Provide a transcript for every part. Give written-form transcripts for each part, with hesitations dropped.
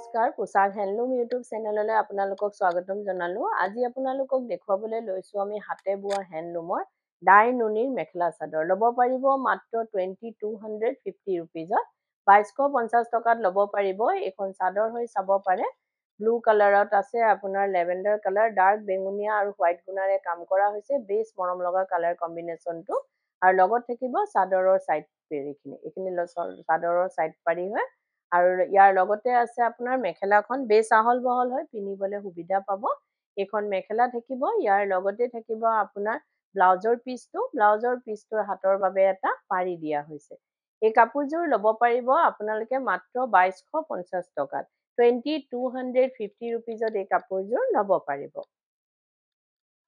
নমস্কাৰ পোছাক handloom YouTube চেনেললৈ আপোনালোকক স্বাগতম জনালোঁ। আজি আপোনালোকক দেখুৱাবলৈ লৈছোঁ আমি হাতে বোৱা হেণ্ডলুমৰ ডাই নুনিৰ মেখেলা চাদৰ। ল'ব পাৰিব মাত্ৰ 2250 ৰুপিজত, 2250 টকাত ল'ব পাৰিব। এইখন চাদৰ হৈ চাব পাৰে। ব্লু কালাৰত আছে, আপোনাৰ লেভেণ্ডাৰ কালাৰ, ডাৰ্ক বেঙুনীয়া আৰু হোৱাইট গুণাৰে কাম কৰা হৈছে। বেছ মৰম লগা কালাৰ কম্বিনেশ্যনটো। আৰু লগত থাকিব চাদৰৰ ছাইড পেৰিখিনি। এইখিনি চাদৰৰ ছাইড পাৰি হয়। আৰু ইয়াৰ লগতে আছে আপোনাৰ মেখেলাখন বেছ আহল বহল হয়, পিন্ধিবলৈ সুবিধা পাব। এইখন মেখেলা থাকিব, ইয়াৰ লগতে থাকিব আপোনাৰ ব্লাউজৰ পিচটোৰ হাতৰ বাবে এটা পাৰি দিয়া হৈছে। এই কাপোৰযোৰ ল'ব পাৰিব আপোনালোকে মাত্ৰ 2250 টকাত। 2250 ৰুপিজত এই কাপোৰযোৰ ল'ব পাৰিব।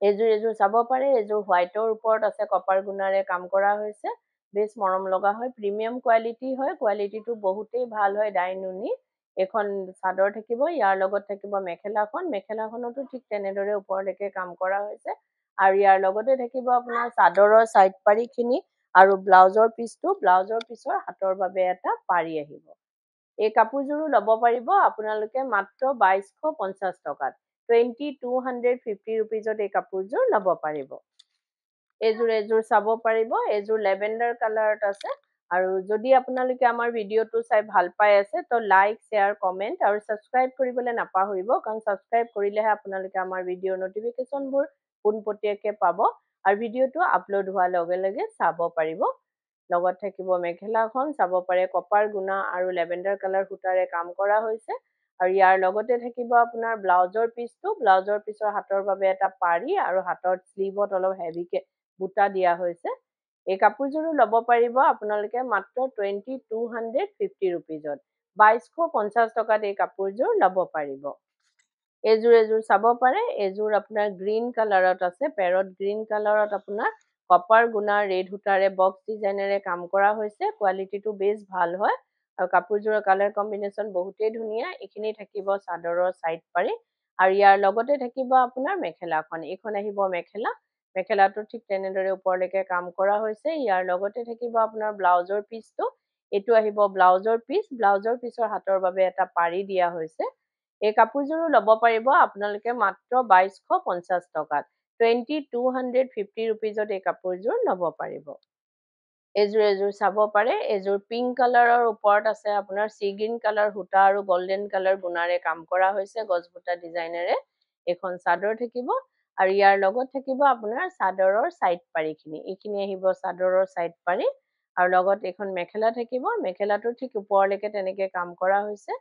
এযোৰ চাব পাৰে। এযোৰ হোৱাইটৰ ওপৰত আছে, কপাৰ গুণাৰে কাম কৰা হৈছে। বেছ মৰম লগা হয়, প্ৰিমিয়াম কোৱালিটি হয়, কোৱালিটিটো বহুতেই ভাল হয়। ডাই নুনি এখন চাদৰ থাকিব, ইয়াৰ লগত থাকিব মেখেলাখনতো ঠিক তেনেদৰে ওপৰলৈকে কাম কৰা হৈছে। আৰু ইয়াৰ লগতে থাকিব আপোনাৰ চাদৰৰ ছাইড পাৰিখিনি আৰু ব্লাউজৰ পিচৰ হাতৰ বাবে এটা পাৰি আহিব। এই কাপোৰযোৰো ল'ব পাৰিব আপোনালোকে মাত্ৰ 2250 টকাত। 2250 ৰুপিজত এই কাপোৰযোৰ ল'ব পাৰিব। এযোৰ চাব পাৰিব। এযোৰ লেভেণ্ডাৰ কালাৰত আছে। আৰু যদি আপোনালোকে আমাৰ ভিডিঅ'টো চাই ভাল পাই আছে তো লাইক, শ্বেয়াৰ, কমেণ্ট আৰু ছাবস্ক্ৰাইব কৰিবলৈ নাপাহৰিব, কাৰণ ছাবস্ক্ৰাইব কৰিলেহে আপোনালোকে আমাৰ ভিডিঅ'ৰ নটিফিকেশ্যনবোৰ পোনপটীয়াকৈ পাব আৰু ভিডিঅ'টো আপলোড হোৱাৰ লগে লগে চাব পাৰিব। লগত থাকিব মেখেলাখন, চাব পাৰে কপাৰ গুণা আৰু লেভেণ্ডাৰ কালাৰ সূতাৰে কাম কৰা হৈছে। আৰু ইয়াৰ লগতে থাকিব আপোনাৰ ব্লাউজৰ পিচৰ হাতৰ বাবে এটা পাৰি আৰু হাতৰ স্লিভত অলপ হেভিকে বুটা দিয়া হৈছে। এই কাপোৰযোৰো ল'ব পাৰিব আপোনালোকে মাত্ৰ 2250 ৰুপিজত। 2250 টকাত এই কাপোৰযোৰ ল'ব পাৰিব। এযোৰ চাব পাৰে। এযোৰ আপোনাৰ গ্ৰীণ কালাৰত আছে, পেৰট গ্ৰীণ কালাৰত আপোনাৰ কপাৰ গুণা ৰেড সূতাৰে বক্স ডিজাইনেৰে কাম কৰা হৈছে। কোৱালিটিটো বেছ ভাল হয় আৰু কাপোৰযোৰৰ কালাৰ কম্বিনেশ্যন বহুতেই ধুনীয়া। এইখিনি থাকিব চাদৰৰ ছাইড পাৰি আৰু ইয়াৰ লগতে থাকিব আপোনাৰ মেখেলাখন। এইখন আহিব মেখেলাটো ঠিক তেনেদৰে ওপৰলৈকে কাম কৰা হৈছে। ইয়াৰ লগতে থাকিব আপোনাৰ ব্লাউজৰ পিচটো। এইটো আহিব ব্লাউজৰ পিচৰ হাতৰ বাবে এটা পাৰি দিয়া হৈছে। এই কাপোৰযোৰো ল'ব পাৰিব আপোনালোকে মাত্ৰ 2250 টকাত। 2250 ৰুপিজত এই কাপোৰযোৰ ল'ব পাৰিব। এযোৰ চাব পাৰে। এযোৰ পিংক কালাৰৰ ওপৰত আছে আপোনাৰ চি গ্ৰীণ কালাৰ সূতা আৰু গল্ডেন কালাৰ গুণাৰে কাম কৰা হৈছে গছবুটা ডিজাইনেৰে। এখন চাদৰ থাকিব আৰু ইয়াৰ লগত থাকিব আপোনাৰ চাদৰৰ ছাইড পাৰিখিনি। এইখিনি আহিব চাদৰৰ ছাইড পাৰি আৰু লগত এখন মেখেলা থাকিব। মেখেলাটো ঠিক ওপৰলৈকে তেনেকে কাম কৰা হৈছে।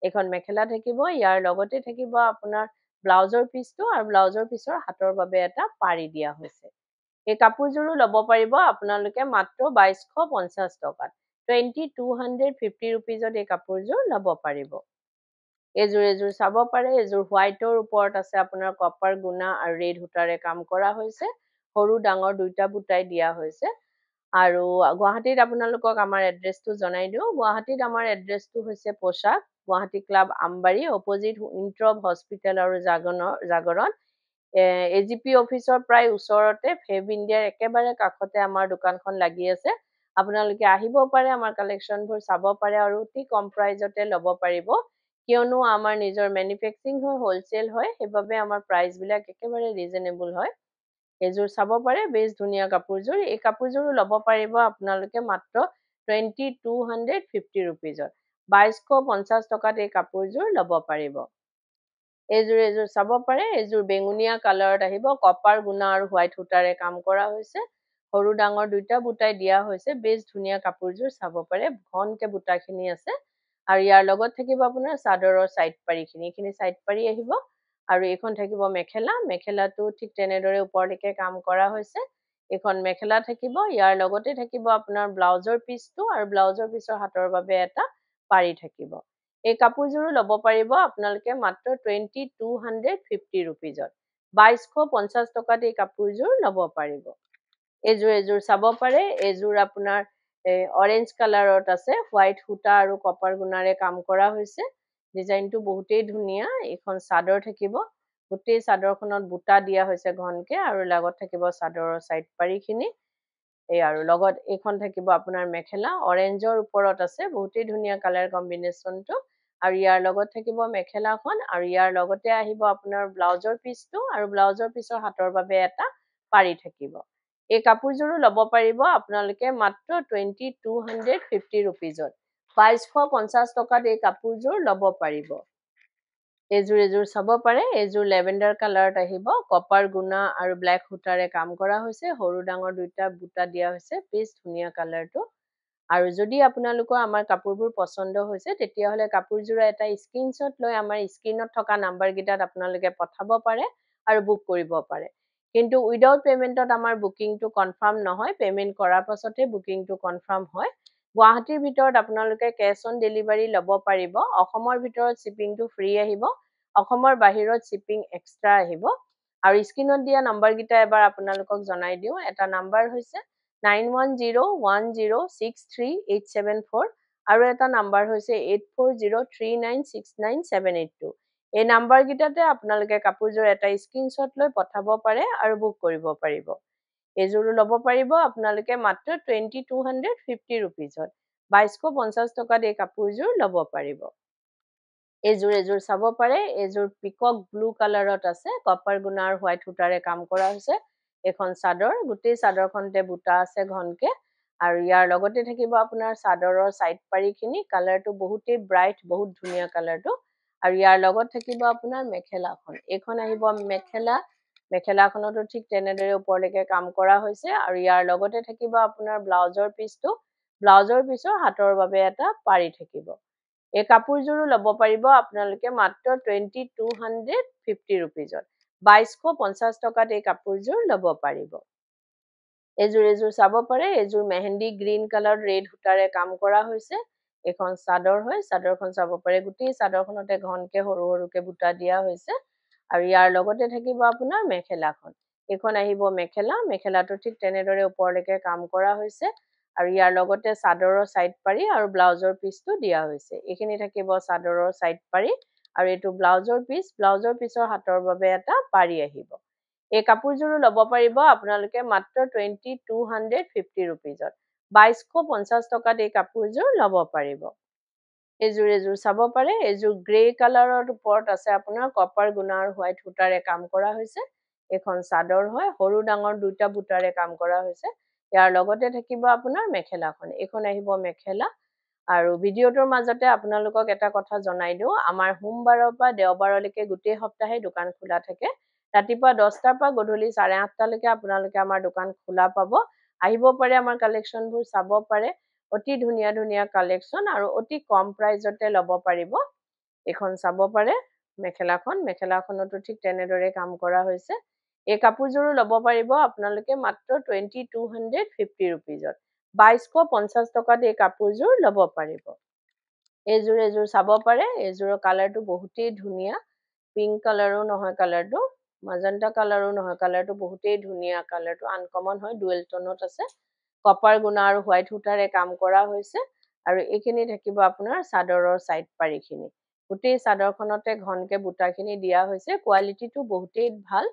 এখন মেখেলা থাকিব, ইয়াৰ লগতে থাকিব আপোনাৰ ব্লাউজৰ পিচটো আৰু ব্লাউজৰ পিচৰ হাতৰ বাবে এটা পাৰি দিয়া হৈছে। এই কাপোৰযোৰো ল'ব পাৰিব আপোনালোকে মাত্ৰ 2250 টকাত। 2250 ৰুপিজত এই কাপোৰযোৰ ল'ব পাৰিব। এযোৰ চাব পাৰে। এযোৰ হোৱাইটৰ ওপৰত আছে আপোনাৰ কপাৰ গুণা আৰু ৰেড সূতাৰে কাম কৰা হৈছে। সৰু ডাঙৰ দুইটা বুটাই দিয়া হৈছে। আৰু গুৱাহাটীত আপোনালোকক আমাৰ এড্ৰেছটো জনাই দিওঁ। গুৱাহাটীত আমাৰ এড্ৰেছটো হৈছে পোছাক, গুৱাহাটী ক্লাব আমবাৰী, অপজিট ইণ্ট্ৰপ হস্পিটেল আৰু জাগৰণ। AGP অফিচৰ প্ৰায় ওচৰতে, ফেব ইণ্ডিয়াৰ একেবাৰে কাষতে আমাৰ দোকানখন লাগি আছে। আপোনালোকে আহিব পাৰে, আমাৰ কালেকশ্যনবোৰ চাব পাৰে আৰু অতি কম প্ৰাইজতে ল'ব পাৰিব। কিয়নো আমাৰ নিজৰ মেনুফেকচাৰিং হয়, হোলচেল হয়, সেইবাবে আমাৰ প্ৰাইচবিলাক একেবাৰে ৰিজনেবল হয়। এযোৰ চাব পাৰে, বেছ ধুনীয়া কাপোৰযোৰ। এই কাপোৰযোৰো ল'ব পাৰিব আপোনালোকে মাত্ৰ 2250 ৰুপিজত। 2250 টকাত এই কাপোৰযোৰ ল'ব পাৰিব। এযোৰ চাব পাৰে। এযোৰ বেঙুনীয়া কালাৰত আহিব, কপাৰ গুণা আৰু হোৱাইট সূতাৰে কাম কৰা হৈছে। সৰু ডাঙৰ দুইটা বুটাই দিয়া হৈছে। বেছ ধুনীয়া কাপোৰযোৰ চাব পাৰে। ঘনকে বুটাখিনি আছে আৰু ইয়াৰ লগত থাকিব আপোনাৰ চাদৰৰ ছাইড পাৰিখিনি। এইখিনি ছাইড পাৰি আহিব আৰু এইখন থাকিব মেখেলাটো ঠিক তেনেদৰে ওপৰলৈকে কাম কৰা হৈছে। এইখন মেখেলা থাকিব, ইয়াৰ লগতে থাকিব আপোনাৰ ব্লাউজৰ পিচটো আৰু ব্লাউজৰ পিচৰ হাতৰ বাবে এটা পাৰি থাকিব। এই কাপোৰযোৰো ল'ব পাৰিব আপোনালোকে মাত্ৰ 2250 ৰুপিজত। 2250 টকাত এই কাপোৰযোৰ ল'ব পাৰিব। এযোৰ চাব পাৰে। এযোৰ আপোনাৰ অৰেঞ্জ কালাৰত আছে, হোৱাইট সূতা আৰু কপাৰ গুণাৰে কাম কৰা হৈছে। ডিজাইনটো বহুতেই ধুনীয়া। এইখন চাদৰ থাকিব, গোটেই চাদৰখনত বুটা দিয়া হৈছে ঘনকে আৰু লগত থাকিব চাদৰৰ ছাইড পাৰিখিনি। আৰু লগত এইখন থাকিব আপোনাৰ মেখেলা, অৰেঞ্জৰ ওপৰত আছে, বহুতেই ধুনীয়া কালাৰ কম্বিনেশ্যনটো। আৰু ইয়াৰ লগত থাকিব মেখেলাখন আৰু ইয়াৰ লগতে আহিব আপোনাৰ ব্লাউজৰ পিচটো আৰু ব্লাউজৰ পিছৰ হাতৰ বাবে এটা পাৰি থাকিব। এই কাপোৰযোৰো ল'ব পাৰিব আপোনালোকে মাত্ৰ 2250 ৰুপিজত। 2250 টকাত এই কাপোৰযোৰ ল'ব পাৰিব। এযোৰ চাব পাৰে। এযোৰ লেভেণ্ডাৰ কালাৰত আহিব। কপাৰ গুণা আৰু ব্লেক সূতাৰে কাম কৰা হৈছে। সৰু ডাঙৰ দুইটা বুটা দিয়া হৈছে। পিচ ধুনীয়া কালাৰটো। আৰু যদি আপোনালোকৰ আমাৰ কাপোৰবোৰ পছন্দ হৈছে তেতিয়াহ'লে কাপোৰযোৰৰ এটা স্ক্ৰীনশ্বট লৈ আমাৰ স্ক্ৰীনত থকা নাম্বাৰকেইটাত আপোনালোকে পঠাব পাৰে আৰু বুক কৰিব পাৰে। কিন্তু উইদাউট পেমেণ্টত আমাৰ বুকিংটো কনফাৰ্ম নহয়। পেমেণ্ট কৰাৰ পাছতহে বুকিংটো কনফাৰ্ম হয়। গুৱাহাটীৰ ভিতৰত আপোনালোকে কেছ অন ডেলিভাৰী ল'ব পাৰিব। অসমৰ ভিতৰত শ্বিপিংটো ফ্ৰী আহিব। অসমৰ বাহিৰত শ্বিপিং এক্সট্ৰা আহিব। আৰু স্ক্ৰীনত দিয়া নাম্বাৰকেইটা এবাৰ আপোনালোকক জনাই দিওঁ। এটা নাম্বাৰ হৈছে 9101063874 আৰু এটা নাম্বাৰ হৈছে 8403969782। এই নাম্বাৰকেইটাতে আপোনালোকে কাপোৰযোৰ এটা স্ক্ৰীনশ্বট লৈ পঠাব পাৰে আৰু বুক কৰিব পাৰিব। এযোৰো ল'ব পাৰিব আপোনালোকে মাত্ৰ 2250 ৰুপিজত। 2250 টকাত এই কাপোৰযোৰ ল'ব পাৰিব। এযোৰ চাব পাৰে। এযোৰ পিকক ব্লু কালাৰত আছে। কপাৰ গুণা আৰু হোৱাইট সূতাৰে কাম কৰা হৈছে। এখন চাদৰ, গোটেই চাদৰখনতে বুটা আছে ঘনকে। আৰু ইয়াৰ লগতে থাকিব আপোনাৰ চাদৰৰ চাইড পাৰিখিনি। কালাৰটো বহুতেই ব্ৰাইট, বহুত ধুনীয়া কালাৰটো। আৰু ইয়াৰ লগত থাকিব আপোনাৰ মেখেলাখন। এইখন আহিব মেখেলা। মেখেলাখনতো ঠিক তেনেদৰে ওপৰলৈকে কাম কৰা হৈছে। আৰু ইয়াৰ লগতে থাকিব আপোনাৰ ব্লাউজৰ পিচটো। ব্লাউজৰ পিছৰ হাতৰ বাবে এটা পাৰি থাকিব। এই কাপোৰযোৰো ল'ব পাৰিব আপোনালোকে মাত্ৰ 2250 ৰুপিজত। 2250 টকাত এই কাপোৰযোৰ ল'ব পাৰিব। এযোৰ চাব পাৰে। এযোৰ মেহেন্দি গ্ৰীণ কালাৰ ৰেড সূতাৰে কাম কৰা হৈছে। এখন চাদৰ হয়। চাদৰখন চাব পাৰে। গোটেই চাদৰখনতে ঘনকে সৰু সৰুকে বুটা দিয়া হৈছে। আৰু ইয়াৰ লগতে থাকিব আপোনাৰ মেখেলাখন। এইখন আহিব মেখেলা। মেখেলাটো ঠিক তেনেদৰে ওপৰলৈকে কাম কৰা হৈছে। আৰু ইয়াৰ লগতে চাদৰৰ চাইড পাৰি আৰু ব্লাউজৰ পিচটো দিয়া হৈছে। এইখিনি থাকিব চাদৰৰ চাইড পাৰি আৰু এইটো ব্লাউজৰ পিচ। ব্লাউজৰ পিছৰ হাতৰ বাবে এটা পাৰি আহিব। এই কাপোৰযোৰো ল'ব পাৰিব আপোনালোকে মাত্ৰ 2250 ৰুপিজত। 2250 টকাত এই কাপোৰযোৰ ল'ব পাৰিব। এযোৰ চাব পাৰে। এযোৰ গ্ৰে কালাৰৰ ওপৰত আছে আপোনাৰ কপাৰ গুণা আৰু হোৱাইট সূতাৰে কাম কৰা হৈছে। এখন চাদৰ হয়। সৰু ডাঙৰ দুইটা বুটাৰে কাম কৰা হৈছে। ইয়াৰ লগতে থাকিব আপোনাৰ মেখেলাখন। এইখন আহিব মেখেলা। আৰু ভিডিঅ'টোৰ মাজতে আপোনালোকক এটা কথা জনাই দিওঁ। আমাৰ সোমবাৰৰ পৰা দেওবাৰলৈকে গোটেই সপ্তাহে দোকান খোলা থাকে। ৰাতিপুৱা 10টাৰ পৰা গধূলি 8:30লৈকে আপোনালোকে আমাৰ দোকান খোলা পাব। আহিব পাৰে, আমাৰ কালেকশ্যনবোৰ চাব পাৰে। অতি ধুনীয়া ধুনীয়া কালেকশ্যন আৰু অতি কম প্ৰাইজতে ল'ব পাৰিব। এইখন চাব পাৰে মেখেলাখন। মেখেলাখনতো ঠিক তেনেদৰে কাম কৰা হৈছে। এই কাপোৰযোৰো ল'ব পাৰিব আপোনালোকে মাত্ৰ 2250 ৰুপিজত। 2250 টকাত এই কাপোৰযোৰ ল'ব পাৰিব। এযোৰ চাব পাৰে। এযোৰৰ কালাৰটো বহুতেই ধুনীয়া। পিংক কালাৰো নহয় কালাৰটো, মাজেণ্টা কালাৰো নহয় কালাৰটো, বহুতেই ধুনীয়া কালাৰটো। আনকমন হয়, ডুৱেল টোনত আছে। কপাৰ গুণা আৰু হোৱাইট সূতাৰে কাম কৰা হৈছে। আৰু এইখিনি থাকিব আপোনাৰ চাদৰৰ চাইড পাৰিখিনি। গোটেই চাদৰখনতে ঘনকে বুটাখিনি দিয়া হৈছে। কোৱালিটিটো বহুতেই ভাল।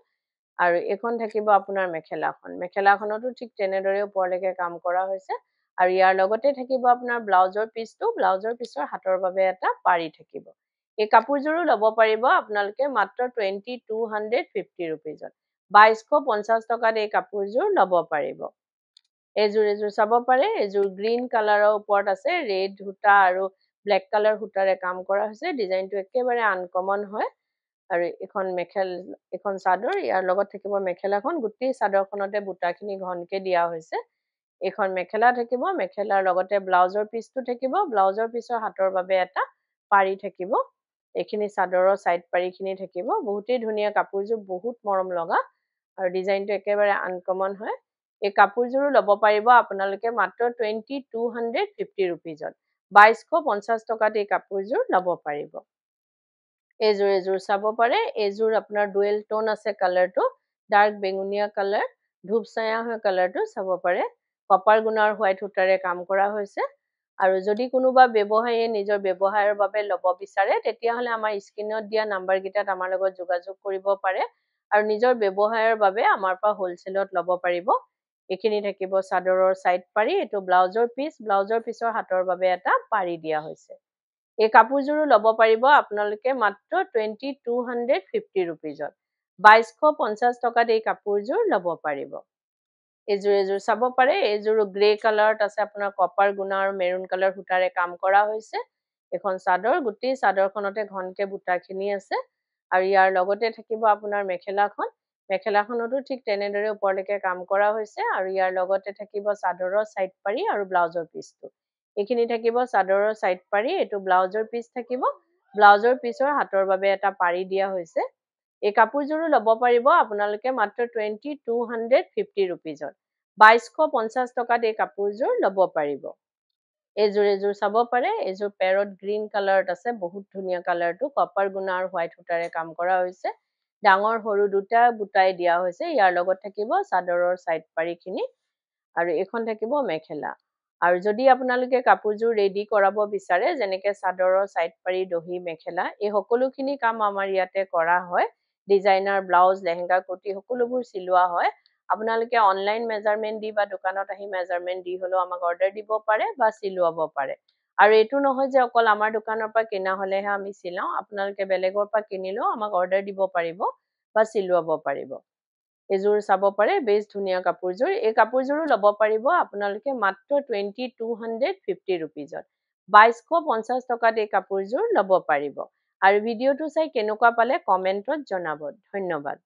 আৰু এইখন থাকিব আপোনাৰ মেখেলাখন। মেখেলাখনতো ঠিক তেনেদৰে ওপৰলৈকে কাম কৰা হৈছে। আৰু ইয়াৰ লগতে থাকিব আপোনাৰ ব্লাউজৰ পিচটো। ব্লাউজৰ পিছৰ হাতৰ বাবে এটা পাৰি থাকিব। এই কাপোৰযোৰো ল'ব পাৰিব আপোনালোকে মাত্ৰ 2250 ৰুপিজত। 2250 টকাত এই কাপোৰযোৰ ল'ব পাৰিব। এযোৰ চাব পাৰে। এযোৰ গ্ৰীণ কালাৰৰ ওপৰত আছে। ৰেড সূতা আৰু ব্লেক কালাৰ সূতাৰে কাম কৰা হৈছে। ডিজাইনটো একেবাৰে আনকমন হয়। আৰু এখন চাদৰ। ইয়াৰ লগত থাকিব মেখেলাখন। গোটেই চাদৰখনতে বুটাখিনি ঘনকে দিয়া হৈছে। এইখন মেখেলা থাকিব। মেখেলাৰ লগতে ব্লাউজৰ পিচটো থাকিব। ব্লাউজৰ পিছৰ হাতৰ বাবে এটা পাৰি থাকিব। এইখিনি চাদৰৰ চাইড পাৰিখিনি থাকিব। বহুতেই ধুনীয়া কাপোৰযোৰ, বহুত মৰম লগা। আৰু ডিজাইনটো একেবাৰে আনকমন হয়। এই কাপোৰযোৰো ল'ব পাৰিব আপোনালোকে মাত্ৰ 2250 ৰুপিজত। 2250 টকাত এই কাপোৰযোৰ ল'ব পাৰিব। এযোৰ চাব পাৰে। এযোৰ আপোনাৰ ডুৱেল টোন আছে কালাৰটো। ডাৰ্ক বেঙুনীয়া কালাৰ, ধূপছায়া হয় কালাৰটো। চাব পাৰে। কপাৰ গুণা আৰু হোৱাইট সূতাৰে কাম কৰা হৈছে। আৰু যদি কোনোবা ব্যৱসায়ীয়ে নিজৰ ব্যৱসায়ৰ বাবে ল'ব বিচাৰে তেতিয়াহ'লে আমাৰ স্ক্ৰীনত দিয়া নাম্বাৰকেইটাত আমাৰ লগত যোগাযোগ কৰিব পাৰে আৰু নিজৰ ব্যৱসায়ৰ বাবে আমাৰ পৰা হোলচেলত ল'ব পাৰিব। এইখিনি থাকিব চাদৰৰ চাইড পাৰি। এইটো ব্লাউজৰ পিচ। ব্লাউজৰ পিছৰ হাতৰ বাবে এটা পাৰি দিয়া হৈছে। এই কাপোৰযোৰো ল'ব পাৰিব আপোনালোকে মাত্ৰ 2250 rupeesত 2250 টকাত এই কাপোৰযোৰ ল'ব পাৰিব এযোৰ চাব পাৰে এযোৰ গ্ৰে কালাৰত আছে আপোনাৰ কপাৰ গুণা আৰু মেৰুন কালাৰ সূতাৰে কাম কৰা হৈছে এখন চাদৰ গোটেই চাদৰখনতে ঘনকে বুটাখিনি আছে আৰু ইয়াৰ লগতে থাকিব আপোনাৰ মেখেলাখনতো ঠিক তেনেদৰে ওপৰলৈকে কাম কৰা হৈছে আৰু ইয়াৰ লগতে থাকিব চাদৰৰ সাইড পাৰি আৰু ব্লাউজৰ পিচটো এইখিনি থাকিব চাদৰৰ সাইড পাৰি এইটো ব্লাউজৰ পিচ থাকিব ব্লাউজৰ পিচৰ হাতৰ বাবে এটা পাৰি দিয়া হৈছে এই কাপোৰযোৰো ল'ব পাৰিব আপোনালোকে মাত্ৰ 2250 rupeesত 2250 টকাত এই কাপোৰযোৰ ল'ব পাৰিব এযোৰ চাব পাৰে এযোৰ পেৰট গ্ৰীণ কালাৰত আছে বহুত ধুনীয়া কালাৰটো কপাৰ গুণা আৰু হোৱাইট সূতাৰে কাম কৰা হৈছে ডাঙৰ সৰু দুটা বুটাই দিয়া হৈছে ইয়াৰ লগত থাকিব চাদৰৰ সাইড পাৰিখিনি আৰু এখন থাকিব মেখেলা আৰু যদি আপোনালোকে কাপোৰযোৰ ৰেডি কৰাব বিচাৰে যেনেকৈ চাদৰৰ সাইড পাৰি দহি মেখেলা এই সকলোখিনি কাম আমাৰ ইয়াতে কৰা হয় ডিজাইনাৰ ব্লাউজ লেহেঙ্গা কুৰ্তি সকলোবোৰ চিলোৱা হয় আপোনালোকে অনলাইন মেজাৰমেন্ট দি বা দোকানত আহি মেজাৰমেন্ট দি হলেও আমাক অৰ্ডাৰ দিব পাৰে বা চিলোৱাব পাৰে আৰু এইটো নহয় যে অকল আমাৰ দোকানৰ পৰা কিনা হলেহে আমি চিলাও আপোনালোকে বেলেগৰ পৰা কিনিলেও আমাক অৰ্ডাৰ দিব পাৰিব বা চিলোৱাব পাৰিব এযোৰ চাব পাৰে বেছ ধুনীয়া কাপোৰযোৰ এই কাপোৰযোৰো ল'ব পাৰিব আপোনালোকে মাত্ৰ 2250 rupeesত 2250 টকাত এই কাপোৰযোৰ ল'ব পাৰিব আৰু ভিডিঅ'টো চাই কেনেকুৱা পালে কমেন্টত জনাব ধন্যবাদ